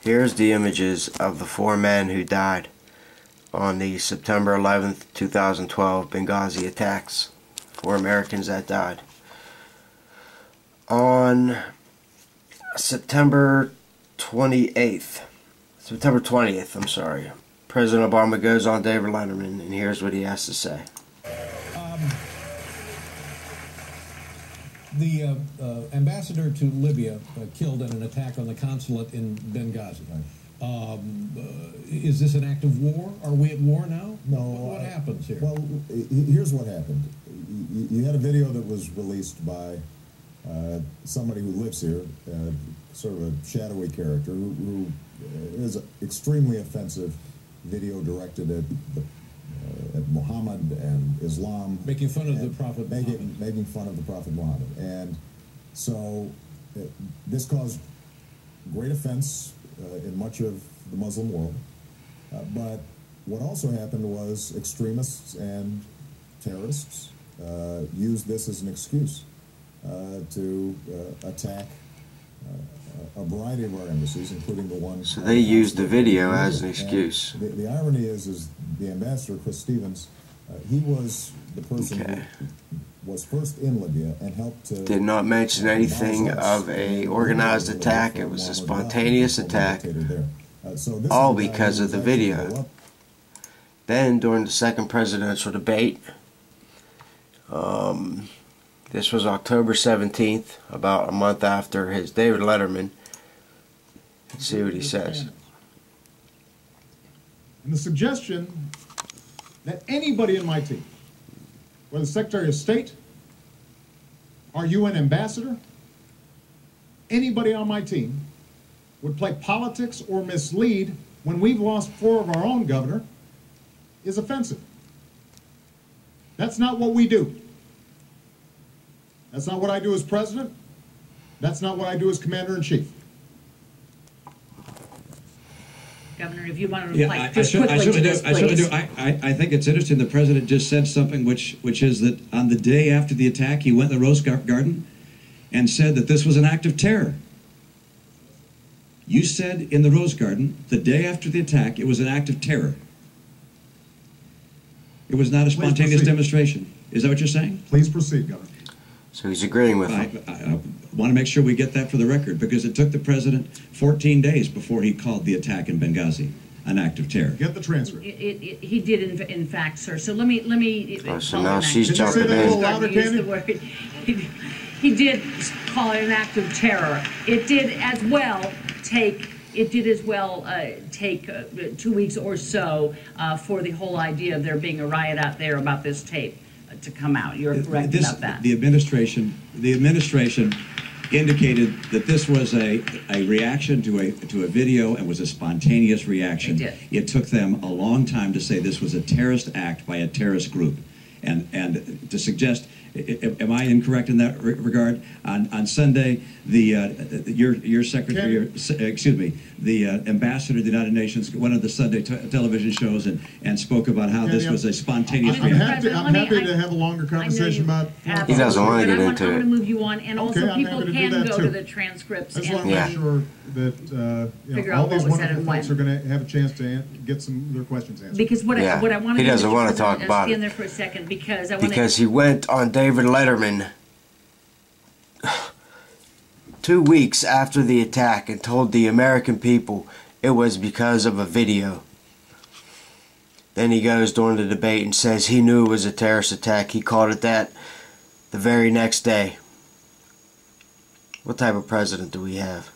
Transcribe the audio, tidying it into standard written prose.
Here's the images of the 4 men who died on the September 11th, 2012 Benghazi attacks. 4 Americans that died. On September 20th, I'm sorry, President Obama goes on David Letterman, and here's what he has to say. The ambassador to Libya killed in an attack on the consulate in Benghazi. Is this an act of war? Are we at war now? No. What happens here? Well, here's what happened. You had a video that was released by somebody who lives here, sort of a shadowy character, who is an extremely offensive video directed at Muhammad and Islam, making fun of the Prophet Muhammad. Making fun of the Prophet Muhammad. And so this caused great offense in much of the Muslim world. But what also happened was extremists and terrorists used this as an excuse to attack a variety of our embassies, including the one. So they used the video as an excuse. The irony is the ambassador, Chris Stevens, he was the person who was first in Libya and helped to... Did not mention anything of a organized attack. It was a spontaneous attack, all because of the video. Then, during the second presidential debate, this was October 17th, about a month after his David Letterman. Let's see what he says. And the suggestion that anybody in my team, whether Secretary of State, our UN ambassador, anybody on my team, would play politics or mislead when we've lost 4 of our own, Governor, is offensive. That's not what we do. That's not what I do as president. That's not what I do as commander-in-chief. Governor, if you want to reply, I certainly do. I think it's interesting. The president just said something which is that on the day after the attack, he went in the Rose Garden and said that this was an act of terror. You said in the Rose Garden, the day after the attack, it was an act of terror. It was not a spontaneous demonstration. Is that what you're saying? Please proceed, Governor. So he's agreeing with him. I want to make sure we get that for the record, because it took the president 14 days before he called the attack in Benghazi an act of terror. Get the transcript. He did, in fact, sir. So let me. Oh, so now she's jumping in. Can you say that a little louder, Candy? He did call it an act of terror. It did as well take. It did as well take 2 weeks or so for the whole idea of there being a riot out there about this tape to come out. You're correct about that. The administration indicated that this was a reaction to a video and was a spontaneous reaction. They did. It took them a long time to say this was a terrorist act by a terrorist group, and to suggest. Am I incorrect in that regard? On Sunday, your secretary, the ambassador of the United Nations went on the Sunday television shows and spoke about how this was a spontaneous reaction. I'm happy to have a longer conversation about. He doesn't want to get into it. I want to move you on, and also people can go to the transcripts. I just want to make sure that all these wonderful folks are going to have a chance to get their questions answered. Because what I want to he doesn't want to talk about it. Stand there for a second because he went on David Letterman 2 weeks after the attack and told the American people it was because of a video. Then he goes during the debate and says he knew it was a terrorist attack. He called it that the very next day. What type of president do we have?